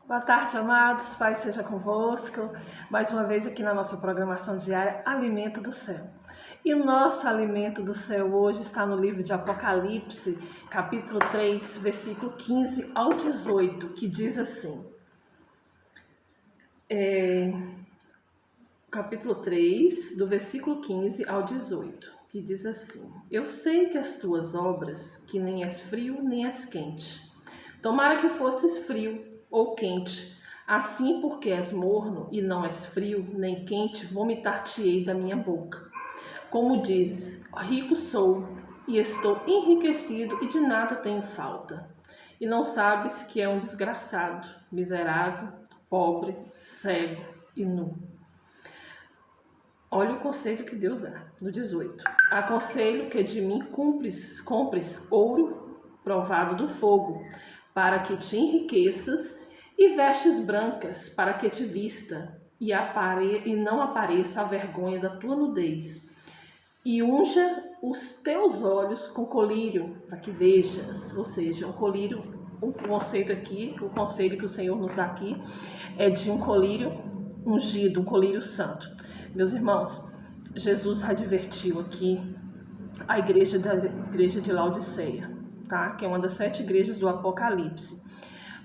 Boa tarde, amados. Pai seja convosco. Mais uma vez aqui na nossa programação diária, Alimento do Céu. E o nosso alimento do céu hoje está no livro de Apocalipse, capítulo 3, versículo 15 ao 18, que diz assim. Capítulo 3, do versículo 15 ao 18, que diz assim: Eu sei que as tuas obras, que nem és frio nem és quente. Tomara que fosses frio ou quente, assim porque és morno e não és frio nem quente, vomitar-te-ei da minha boca. Como dizes, rico sou e estou enriquecido e de nada tenho falta. E não sabes que é um desgraçado, miserável, pobre, cego e nu. Olha o conselho que Deus dá, no 18. Aconselho que de mim compres ouro provado do fogo, para que te enriqueças, e vestes brancas, para que te vista, e não apareça a vergonha da tua nudez. E unja os teus olhos com colírio, para que vejas. Ou seja, um colírio, o conceito aqui, o conselho que o Senhor nos dá aqui, é de um colírio ungido, um colírio santo. Meus irmãos, Jesus advertiu aqui a igreja de Laodiceia, tá? Que é uma das 7 igrejas do Apocalipse.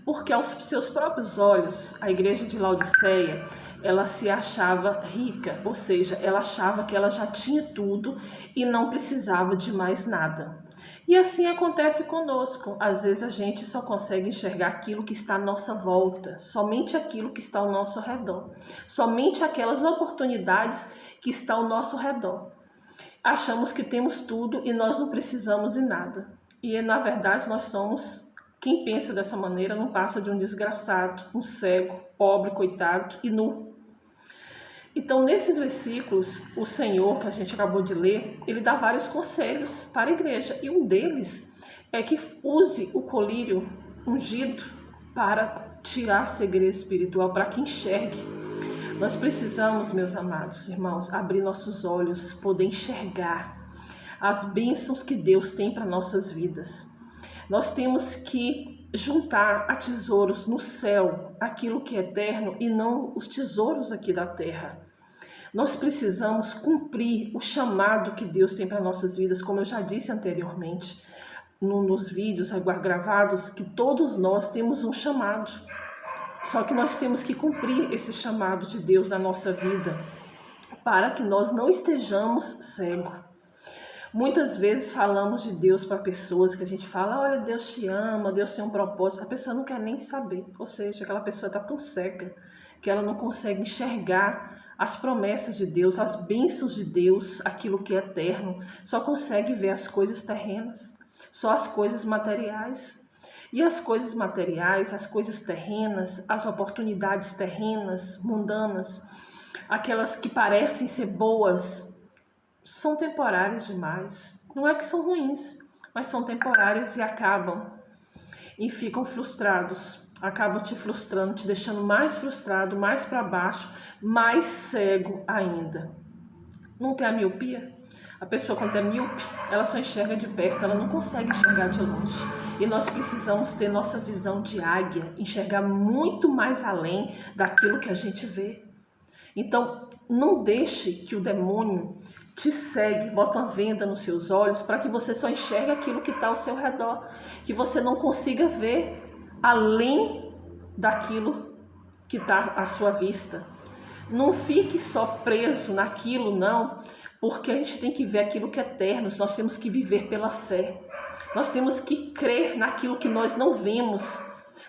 Porque aos seus próprios olhos, a igreja de Laodiceia, ela se achava rica, ou seja, ela achava que ela já tinha tudo e não precisava de mais nada. E assim acontece conosco. Às vezes a gente só consegue enxergar aquilo que está à nossa volta, somente aquilo que está ao nosso redor, somente aquelas oportunidades que estão ao nosso redor. Achamos que temos tudo e nós não precisamos de nada. E na verdade nós somos... Quem pensa dessa maneira não passa de um desgraçado, um cego, pobre, coitado e nu. Então, nesses versículos, o Senhor, que a gente acabou de ler, ele dá vários conselhos para a igreja. E um deles é que use o colírio ungido para tirar a cegueira espiritual, para que enxergue. Nós precisamos, meus amados irmãos, abrir nossos olhos, poder enxergar as bênçãos que Deus tem para nossas vidas. Nós temos que juntar a tesouros no céu, aquilo que é eterno, e não os tesouros aqui da terra. Nós precisamos cumprir o chamado que Deus tem para nossas vidas, como eu já disse anteriormente, nos vídeos gravados, que todos nós temos um chamado. Só que nós temos que cumprir esse chamado de Deus na nossa vida, para que nós não estejamos cegos. Muitas vezes falamos de Deus para pessoas que a gente fala, olha, Deus te ama, Deus tem um propósito. A pessoa não quer nem saber, ou seja, aquela pessoa está tão cega que ela não consegue enxergar as promessas de Deus, as bênçãos de Deus, aquilo que é eterno. Só consegue ver as coisas terrenas, só as coisas materiais. E as coisas materiais, as coisas terrenas, as oportunidades terrenas, mundanas, aquelas que parecem ser boas, são temporárias demais. Não é que são ruins, mas são temporárias e acabam. E ficam frustrados. Acabam te frustrando, te deixando mais frustrado, mais para baixo, mais cego ainda. Não tem a miopia? A pessoa, quando é míope, ela só enxerga de perto, ela não consegue enxergar de longe. E nós precisamos ter nossa visão de águia, enxergar muito mais além daquilo que a gente vê. Então, não deixe que o demônio te segue, bota uma venda nos seus olhos para que você só enxergue aquilo que está ao seu redor, que você não consiga ver além daquilo que está à sua vista. Não fique só preso naquilo, não, porque a gente tem que ver aquilo que é eterno, nós temos que viver pela fé. Nós temos que crer naquilo que nós não vemos.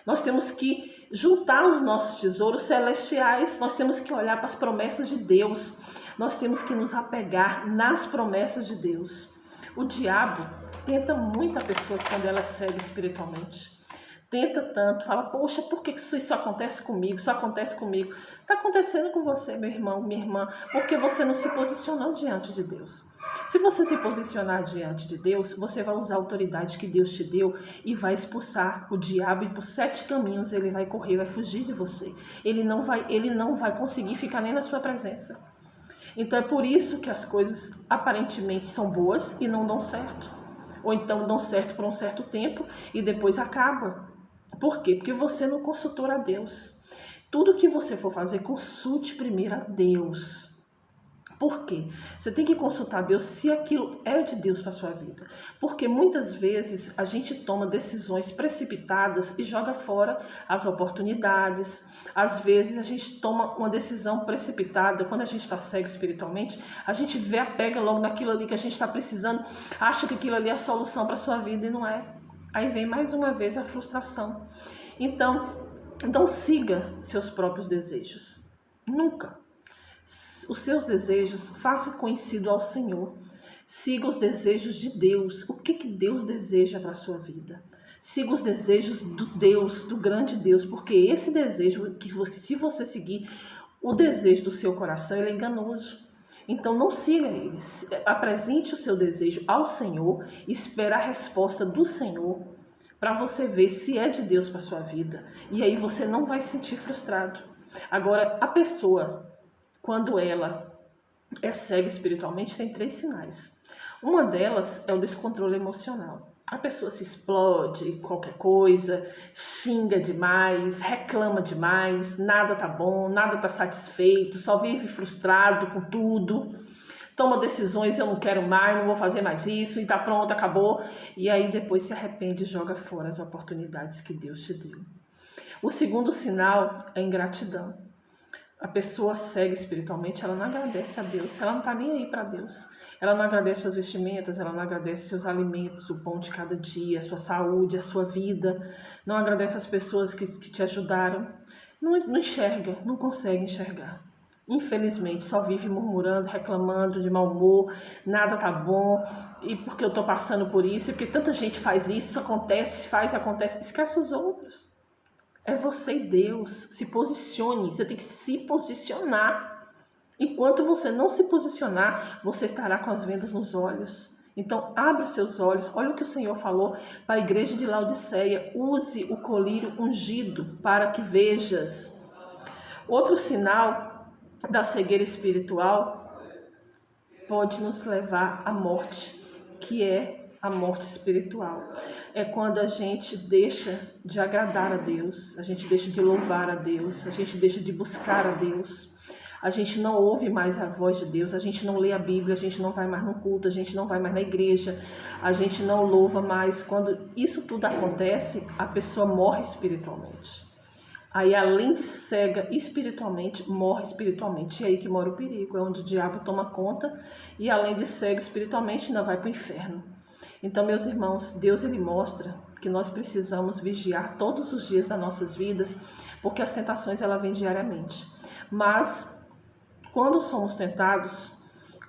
Nós temos que juntar os nossos tesouros celestiais, nós temos que olhar para as promessas de Deus, nós temos que nos apegar nas promessas de Deus. O diabo tenta muito a pessoa quando ela é cega espiritualmente. Tenta tanto, fala, poxa, por que isso acontece comigo? Isso acontece comigo. Está acontecendo com você, meu irmão, minha irmã, porque você não se posicionou diante de Deus. Se você se posicionar diante de Deus, você vai usar a autoridade que Deus te deu e vai expulsar o diabo, e por 7 caminhos ele vai correr, vai fugir de você. Ele não vai conseguir ficar nem na sua presença. Então é por isso que as coisas aparentemente são boas e não dão certo. Ou então dão certo por um certo tempo e depois acaba. Por quê? Porque você não consultou a Deus. Tudo que você for fazer, consulte primeiro a Deus. Por quê? Você tem que consultar Deus se aquilo é de Deus para sua vida. Porque muitas vezes a gente toma decisões precipitadas e joga fora as oportunidades. Às vezes a gente toma uma decisão precipitada, quando a gente está cego espiritualmente, a gente pega logo naquilo ali que a gente está precisando, acha que aquilo ali é a solução para sua vida e não é. Aí vem mais uma vez a frustração. Então, não siga seus próprios desejos. Nunca. Os seus desejos, faça conhecido ao Senhor. Siga os desejos de Deus. O que Deus deseja para a sua vida? Siga os desejos do Deus, do grande Deus, porque esse desejo, se você seguir o desejo do seu coração, ele é enganoso. Então não siga eles. Apresente o seu desejo ao Senhor, espere a resposta do Senhor, para você ver se é de Deus para a sua vida. E aí você não vai se sentir frustrado. Agora, a pessoa, quando ela é cega espiritualmente, tem 3 sinais. Uma delas é o descontrole emocional. A pessoa se explode, qualquer coisa, xinga demais, reclama demais, nada tá bom, nada tá satisfeito, só vive frustrado com tudo. Toma decisões, eu não quero mais, não vou fazer mais isso, e tá pronto, acabou. E aí depois se arrepende e joga fora as oportunidades que Deus te deu. O segundo sinal é ingratidão. A pessoa cega espiritualmente, ela não agradece a Deus, ela não está nem aí para Deus. Ela não agradece suas vestimentas, ela não agradece seus alimentos, o pão de cada dia, a sua saúde, a sua vida. Não agradece as pessoas que te ajudaram. Não enxerga, não consegue enxergar. Infelizmente, só vive murmurando, reclamando, de mau humor, nada tá bom, e porque eu estou passando por isso, e porque tanta gente faz isso acontece, acontece. Esquece os outros. É você e Deus. Se posicione. Você tem que se posicionar. Enquanto você não se posicionar, você estará com as vendas nos olhos. Então, abre os seus olhos. Olha o que o Senhor falou para a igreja de Laodiceia. Use o colírio ungido para que vejas. Outro sinal da cegueira espiritual pode nos levar à morte, que é a morte espiritual. É quando a gente deixa de agradar a Deus, a gente deixa de louvar a Deus, a gente deixa de buscar a Deus, a gente não ouve mais a voz de Deus, a gente não lê a Bíblia, a gente não vai mais no culto, a gente não vai mais na igreja, a gente não louva mais. Quando isso tudo acontece, a pessoa morre espiritualmente. Aí, além de cega espiritualmente, morre espiritualmente. E é aí que mora o perigo, é onde o diabo toma conta, e além de cego espiritualmente, ainda vai para o inferno. Então, meus irmãos, Deus ele mostra que nós precisamos vigiar todos os dias das nossas vidas, porque as tentações elas vêm diariamente. Mas, quando somos tentados,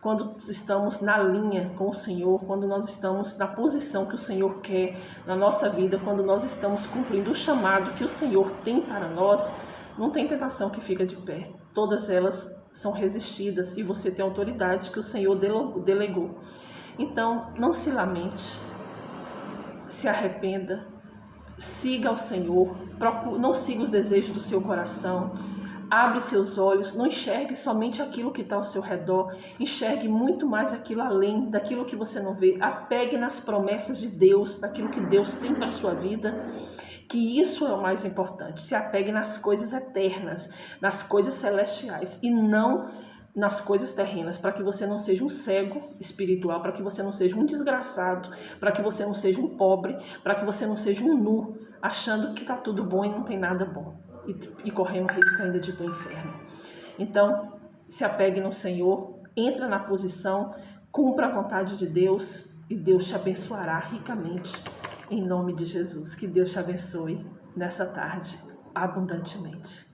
quando estamos na linha com o Senhor, quando nós estamos na posição que o Senhor quer na nossa vida, quando nós estamos cumprindo o chamado que o Senhor tem para nós, não tem tentação que fica de pé. Todas elas são resistidas e você tem a autoridade que o Senhor delegou. Então, não se lamente, se arrependa, siga ao Senhor, não siga os desejos do seu coração, abre seus olhos, não enxergue somente aquilo que está ao seu redor, enxergue muito mais aquilo além daquilo que você não vê, apegue nas promessas de Deus, daquilo que Deus tem para a sua vida, que isso é o mais importante, se apegue nas coisas eternas, nas coisas celestiais e não nas coisas terrenas, para que você não seja um cego espiritual, para que você não seja um desgraçado, para que você não seja um pobre, para que você não seja um nu, achando que está tudo bom e não tem nada bom, e correndo risco ainda de ir para o inferno. Então, se apegue no Senhor, entra na posição, cumpra a vontade de Deus e Deus te abençoará ricamente, em nome de Jesus. Que Deus te abençoe nessa tarde, abundantemente.